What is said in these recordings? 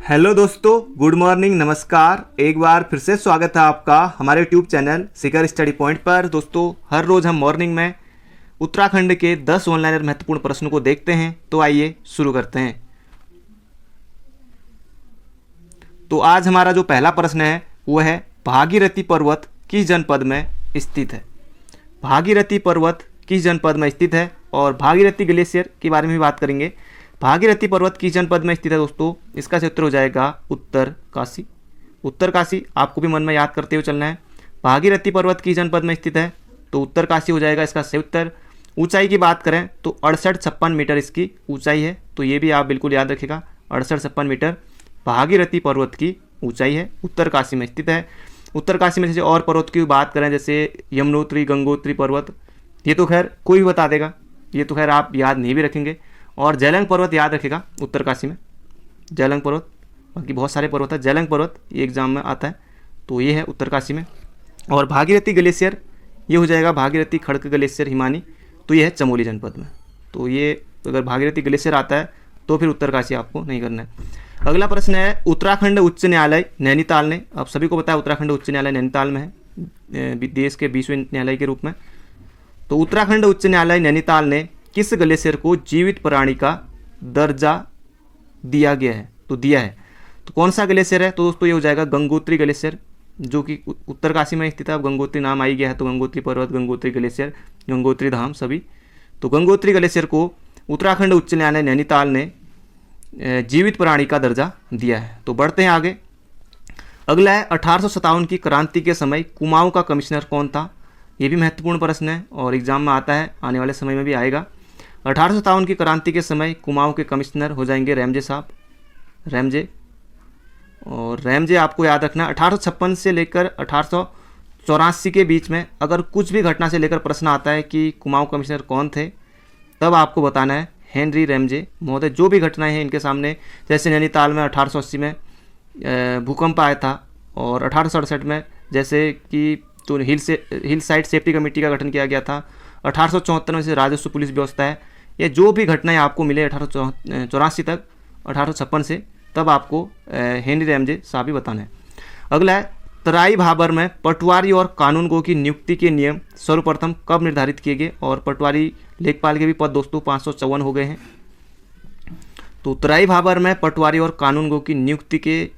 Hello दोस्तों, good morning, नमस्कार। एक बार फिर से स्वागत है आपका हमारे यूट्यूब चैनल शिखर स्टडी पॉइंट पर। दोस्तों, हर रोज़ हम मॉर्निंग में उत्तराखंड के 10 ऑनलाइन और महत्वपूर्ण प्रश्नों को देखते हैं। तो आइए शुरू करते हैं। तो आज हमारा जो पहला प्रश्न है वो है, भागीरथी पर्वत किस जनपद में स्थित है। भागीरथी पर्वत किस जनपद में स्थित है और भागीरथी ग्लेशियर के बारे में भी बात करेंगे। भागीरथी पर्वत किस जनपद में स्थित है दोस्तों, इसका उत्तर हो जाएगा उत्तर काशी। उत्तर काशी आपको भी मन में याद करते हुए चलना है। भागीरथी पर्वत किस जनपद में स्थित है तो उत्तर काशी हो जाएगा इसका सही उत्तर। ऊंचाई की बात करें तो 68-56 मीटर इसकी ऊंचाई है, तो ये भी आप बिल्कुल याद रखिएगा। 68-56 मीटर भागीरथी पर्वत की ऊंचाई है, उत्तर काशी में स्थित है। उत्तर काशी में जैसे और पर्वत की बात करें, जैसे यमुनोत्री, गंगोत्री पर्वत, ये तो खैर कोई भी बता देगा, ये तो खैर आप याद नहीं भी रखेंगे। और जेलंग पर्वत याद रखेगा उत्तर काशी में, जेलंग पर्वत, बाकी बहुत सारे पर्वत है। जेलंग पर्वत ये एग्जाम में आता है, तो ये है उत्तर काशी में। और भागीरथी ग्लेशियर ये हो जाएगा भागीरथी खड़क ग्लेशियर हिमानी, तो ये है चमोली जनपद में। तो ये अगर भागीरथी ग्लेशियर आता है तो फिर उत्तर काशी आपको नहीं करना है। अगला प्रश्न है, उत्तराखंड उच्च न्यायालय नैनीताल ने, अब सभी को पता है उत्तराखंड उच्च न्यायालय नैनीताल में है, देश के 20वें न्यायालय के रूप में। तो उत्तराखंड उच्च न्यायालय नैनीताल ने किस ग्लेशियर को जीवित प्राणी का दर्जा दिया गया है तो दिया है, तो कौन सा ग्लेशियर है तो दोस्तों ये हो जाएगा गंगोत्री ग्लेशियर, जो कि उत्तर काशी में स्थित है। अब गंगोत्री नाम आ ही गया है, तो गंगोत्री पर्वत, गंगोत्री ग्लेशियर, गंगोत्री धाम सभी, तो गंगोत्री ग्लेशियर को उत्तराखंड उच्च न्यायालय नैनीताल ने जीवित प्राणी का दर्जा दिया है। तो बढ़ते हैं आगे। अगला है, 1857 की क्रांति के समय कुमाऊं का कमिश्नर कौन था। ये भी महत्वपूर्ण प्रश्न है और एग्जाम में आता है, आने वाले समय में भी आएगा। 1857 की क्रांति के समय कुमाऊं के कमिश्नर हो जाएंगे रैमजे साहब, रैमजे। और रैमजे आपको याद रखना, 1856 से लेकर 1884 के बीच में अगर कुछ भी घटना से लेकर प्रश्न आता है कि कुमाऊं कमिश्नर कौन थे, तब आपको बताना है हेनरी रैमजे महोदय। जो भी घटनाएं हैं इनके सामने, जैसे नैनीताल में 1880 में भूकंप आया था, और 1868 में जैसे कि तो हिल साइड सेफ्टी कमेटी का गठन किया गया था। 1874 में से राजस्व पुलिस व्यवस्था है। ये जो भी घटनाएं आपको मिले 1884 तक, 1856 से, तब आपको हेनरी रैमजे साहब भी बताना है। अगला है, तराई भाबर में पटवारी और कानूनगो की नियुक्ति के नियम सर्वप्रथम कब निर्धारित किए गए। और पटवारी लेखपाल के भी पद दोस्तों 554 हो गए हैं। तो तराई भाबर में पटवारी और कानूनगो की नियुक्ति के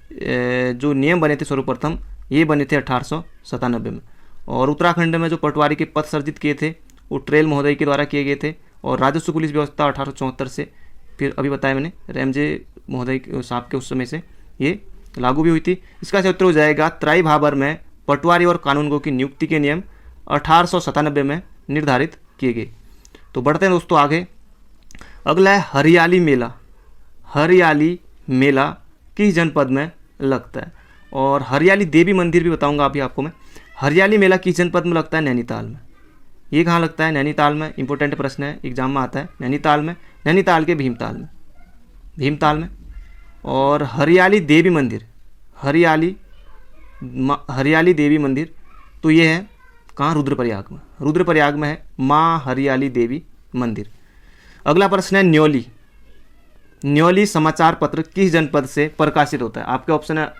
जो नियम बने थे सर्वप्रथम, ये बने थे 1897 में। और उत्तराखंड में जो पटवारी के पद सर्जित किए थे वो ट्रेल महोदय के द्वारा किए गए थे। और राजस्व पुलिस व्यवस्था 1874 से, फिर अभी बताया मैंने, रैमजे महोदय साहब के उस समय से ये लागू भी हुई थी। इसका उत्तर हो जाएगा, तराई भाबर में पटवारी और कानूनगो की नियुक्ति के नियम 1897 में निर्धारित किए गए। तो बढ़ते हैं दोस्तों आगे। अगला है, हरियाली मेला। हरियाली मेला किस जनपद में लगता है। और हरियाली देवी मंदिर भी बताऊंगा अभी आपको मैं। हरियाली मेला किस जनपद में लगता है, नैनीताल में। ये कहाँ लगता है, नैनीताल में। इंपॉर्टेंट प्रश्न है, एग्जाम में आता है। नैनीताल में, नैनीताल के भीमताल में, भीमताल में। और हरियाली देवी मंदिर, हरियाली देवी मंदिर, तो ये है कहाँ, रुद्रप्रयाग में। रुद्रप्रयाग में है माँ हरियाली देवी मंदिर। अगला प्रश्न है, न्योली। न्योली समाचार पत्र किस जनपद से प्रकाशित होता है। आपके ऑप्शन है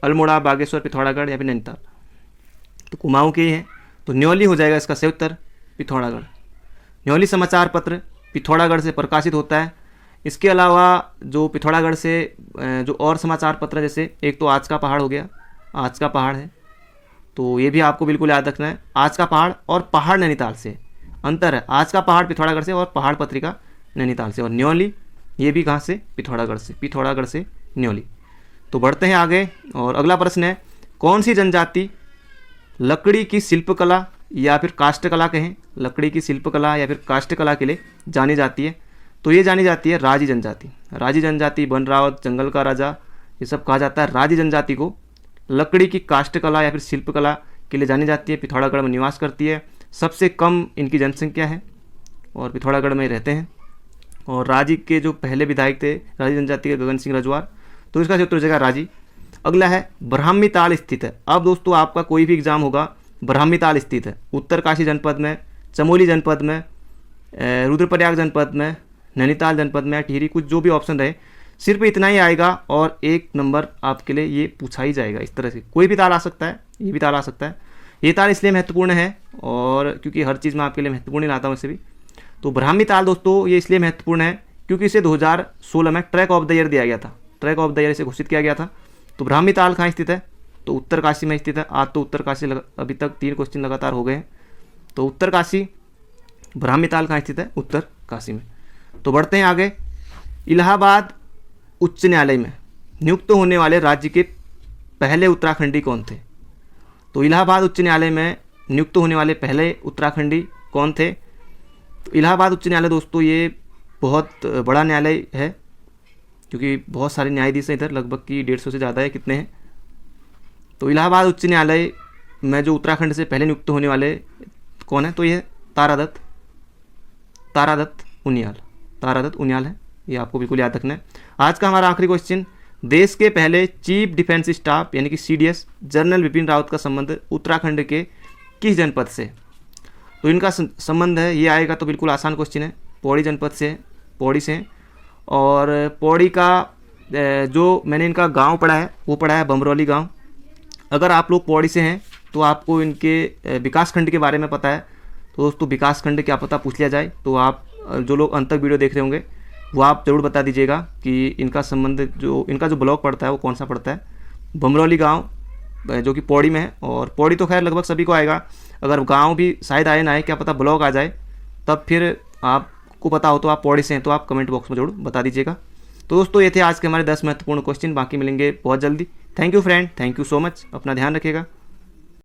अल्मोड़ा, बागेश्वर, पिथौरागढ़ या फिर नैनीताल। तो कुमाऊं के हैं, तो न्योली हो जाएगा इसका सही उत्तर, पिथौरागढ़। न्योली समाचार पत्र पिथौरागढ़ से प्रकाशित होता है। इसके अलावा जो पिथौरागढ़ से जो और समाचार पत्र, जैसे एक तो आज का पहाड़ हो गया, आज का पहाड़ है, तो ये भी आपको बिल्कुल याद रखना है। आज का पहाड़ और पहाड़ नैनीताल से अंतर है। आज का पहाड़ पिथौरागढ़ से और पहाड़ पत्रिका नैनीताल से। और न्योली ये भी कहाँ से, पिथौरागढ़ से, पिथौरागढ़ से न्योली। तो बढ़ते हैं आगे। और अगला प्रश्न है, कौन सी जनजाति लकड़ी की शिल्पकला या फिर काष्ठकला कहें, लकड़ी की शिल्पकला या फिर काष्ठकला के लिए जानी जाती है। तो ये जानी जाती है राजी जनजाति। राजी जनजाति, बनरावत, जंगल का राजा, ये सब कहा जाता है। राजी जनजाति को लकड़ी की काष्ठकला या फिर शिल्पकला के लिए जानी जाती है। पिथौरागढ़ में निवास करती है, सबसे कम इनकी जनसंख्या है और पिथौरागढ़ में रहते हैं। और राजी के जो पहले विधायक थे राजी जनजाति के, गगन सिंह रजवार, तो इसका उत्तर हो जाएगा राजी। अगला है, ब्राह्मी ताल स्थित है। अब दोस्तों आपका कोई भी एग्जाम होगा, ब्राह्मी ताल स्थित है उत्तर काशी जनपद में, चमोली जनपद में, रुद्रप्रयाग जनपद में, नैनीताल जनपद में, टिहरी, कुछ जो भी ऑप्शन रहे, सिर्फ इतना ही आएगा और 1 नंबर आपके लिए ये पूछा ही जाएगा। इस तरह से कोई भी ताल आ सकता है, ये भी ताल आ सकता है। ये ताल इसलिए महत्वपूर्ण है और क्योंकि हर चीज़ मैं आपके लिए महत्वपूर्ण ही लाता हूँ इसे भी। तो ब्राह्मी ताल दोस्तों ये इसलिए महत्वपूर्ण है क्योंकि इसे 2016 में ट्रैक ऑफ द ईयर दिया गया था, ट्रैक ऑफ द ईयर इसे घोषित किया गया था। तो ब्राह्मी ताल कहाँ स्थित है? तो उत्तरकाशी में स्थित है। आज तो उत्तरकाशी अभी तक 3 क्वेश्चन लगातार हो गए हैं। तो उत्तरकाशी, ब्राह्मी ताल कहाँ स्थित है? उत्तरकाशी में। तो बढ़ते हैं आगे। इलाहाबाद उच्च न्यायालय में नियुक्त होने वाले राज्य के पहले उत्तराखंडी कौन थे? तो इलाहाबाद उच्च न्यायालय में नियुक्त होने वाले पहले उत्तराखंडी कौन थे? तो इलाहाबाद उच्च न्यायालय दोस्तों ये बहुत बड़ा न्यायालय है क्योंकि बहुत सारे न्यायाधीश हैं इधर, लगभग कि 150 से ज़्यादा है। कितने हैं? तो इलाहाबाद उच्च न्यायालय में जो उत्तराखंड से पहले नियुक्त होने वाले कौन है? तो ये तारादत्त उनियाल है। ये आपको बिल्कुल याद रखना है। आज का हमारा आखिरी क्वेश्चन, देश के पहले चीफ डिफेंस स्टाफ यानी कि CDS जनरल बिपिन रावत का संबंध उत्तराखंड के किस जनपद से? तो इनका संबंध है, ये आएगा तो बिल्कुल आसान क्वेश्चन है, पौड़ी जनपद से, पौड़ी से। और पौड़ी का जो मैंने इनका गांव पढ़ा है वो पढ़ा है बमरौली गांव। अगर आप लोग पौड़ी से हैं तो आपको इनके विकास खंड के बारे में पता है, तो दोस्तों विकास खंड क्या पता पूछ लिया जाए तो आप जो लोग अंत तक वीडियो देख रहे होंगे वो आप ज़रूर बता दीजिएगा कि इनका संबंध, जो इनका जो ब्लॉक पड़ता है वो कौन सा पड़ता है। बमरौली गांव जो कि पौड़ी में है, और पौड़ी तो खैर लगभग सभी को आएगा। अगर गांव भी शायद आए ना आए, क्या पता ब्लॉक आ जाए, तब फिर आपको पता हो तो आप पौड़ी से हैं तो आप कमेंट बॉक्स में जरूर बता दीजिएगा। तो दोस्तों ये थे आज के हमारे 10 महत्वपूर्ण क्वेश्चन, बाकी मिलेंगे बहुत जल्दी। Thank you friend, thank you so much, अपना ध्यान रखिएगा।